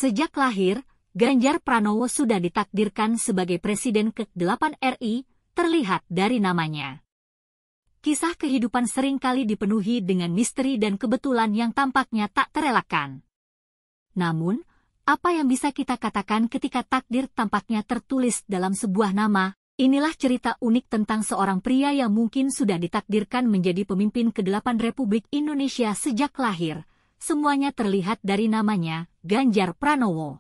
Sejak lahir, Ganjar Pranowo sudah ditakdirkan sebagai Presiden ke-8 RI, terlihat dari namanya. Kisah kehidupan seringkali dipenuhi dengan misteri dan kebetulan yang tampaknya tak terelakkan. Namun, apa yang bisa kita katakan ketika takdir tampaknya tertulis dalam sebuah nama? Inilah cerita unik tentang seorang pria yang mungkin sudah ditakdirkan menjadi pemimpin ke-8 Republik Indonesia sejak lahir. Semuanya terlihat dari namanya, Ganjar Pranowo.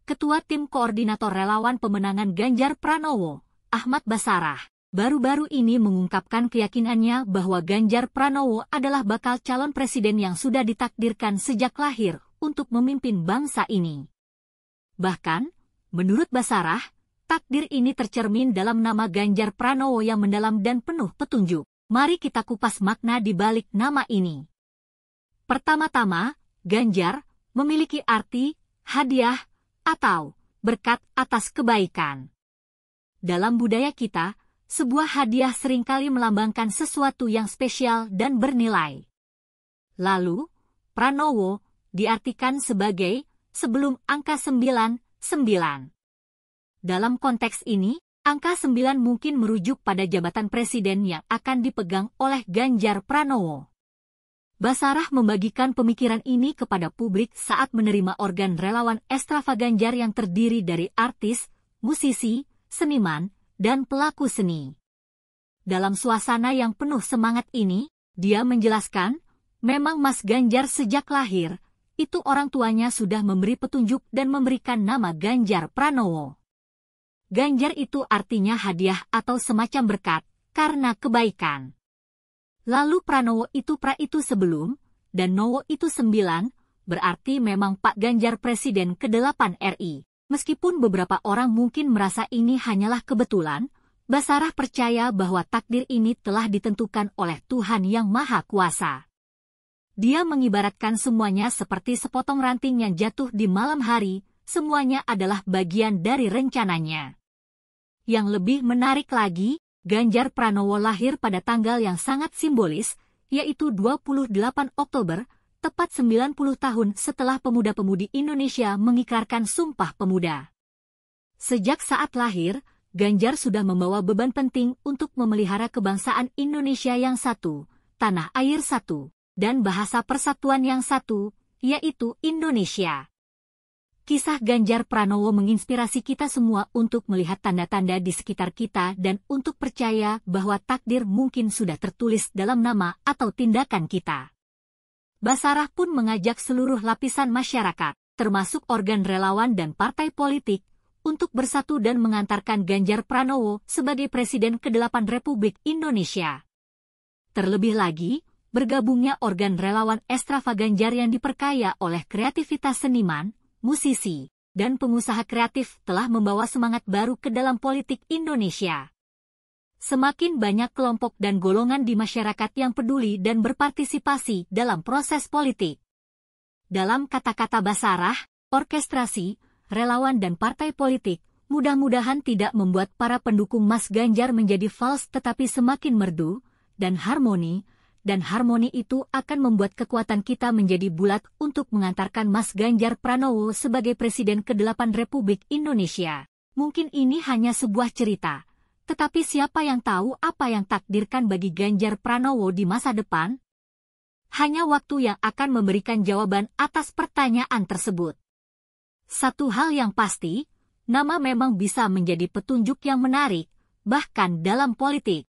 Ketua Tim Koordinator Relawan Pemenangan Ganjar Pranowo, Ahmad Basarah, baru-baru ini mengungkapkan keyakinannya bahwa Ganjar Pranowo adalah bakal calon presiden yang sudah ditakdirkan sejak lahir untuk memimpin bangsa ini. Bahkan, menurut Basarah, takdir ini tercermin dalam nama Ganjar Pranowo yang mendalam dan penuh petunjuk. Mari kita kupas makna di balik nama ini. Pertama-tama, Ganjar memiliki arti hadiah atau berkat atas kebaikan. Dalam budaya kita, sebuah hadiah seringkali melambangkan sesuatu yang spesial dan bernilai. Lalu, Pranowo diartikan sebagai sebelum angka 99. Dalam konteks ini, angka 9 mungkin merujuk pada jabatan presiden yang akan dipegang oleh Ganjar Pranowo. Basarah membagikan pemikiran ini kepada publik saat menerima organ relawan Extravaganjar yang terdiri dari artis, musisi, seniman, dan pelaku seni. Dalam suasana yang penuh semangat ini, dia menjelaskan, memang Mas Ganjar sejak lahir, itu orang tuanya sudah memberi petunjuk dan memberikan nama Ganjar Pranowo. Ganjar itu artinya hadiah atau semacam berkat, karena kebaikan. Lalu Pranowo itu pra itu sebelum, dan Nowo itu 9, berarti memang Pak Ganjar Presiden ke-8 RI. Meskipun beberapa orang mungkin merasa ini hanyalah kebetulan, Basarah percaya bahwa takdir ini telah ditentukan oleh Tuhan Yang Maha Kuasa. Dia mengibaratkan semuanya seperti sepotong ranting yang jatuh di malam hari, semuanya adalah bagian dari rencananya. Yang lebih menarik lagi, Ganjar Pranowo lahir pada tanggal yang sangat simbolis, yaitu 28 Oktober, tepat 90 tahun setelah pemuda-pemudi Indonesia mengikrarkan Sumpah Pemuda. Sejak saat lahir, Ganjar sudah membawa beban penting untuk memelihara kebangsaan Indonesia yang satu, tanah air satu, dan bahasa persatuan yang satu, yaitu Indonesia. Kisah Ganjar Pranowo menginspirasi kita semua untuk melihat tanda-tanda di sekitar kita dan untuk percaya bahwa takdir mungkin sudah tertulis dalam nama atau tindakan kita. Basarah pun mengajak seluruh lapisan masyarakat, termasuk organ relawan dan partai politik, untuk bersatu dan mengantarkan Ganjar Pranowo sebagai Presiden ke-8 Republik Indonesia. Terlebih lagi, bergabungnya organ relawan Extravaganjar yang diperkaya oleh kreativitas seniman, musisi, dan pengusaha kreatif telah membawa semangat baru ke dalam politik Indonesia. Semakin banyak kelompok dan golongan di masyarakat yang peduli dan berpartisipasi dalam proses politik. Dalam kata-kata Basarah, orkestrasi, relawan dan partai politik, mudah-mudahan tidak membuat para pendukung Mas Ganjar menjadi fals tetapi semakin merdu, dan harmoni itu akan membuat kekuatan kita menjadi bulat untuk mengantarkan Mas Ganjar Pranowo sebagai Presiden ke-8 Republik Indonesia. Mungkin ini hanya sebuah cerita, tetapi siapa yang tahu apa yang takdirkan bagi Ganjar Pranowo di masa depan? Hanya waktu yang akan memberikan jawaban atas pertanyaan tersebut. Satu hal yang pasti, nama memang bisa menjadi petunjuk yang menarik, bahkan dalam politik.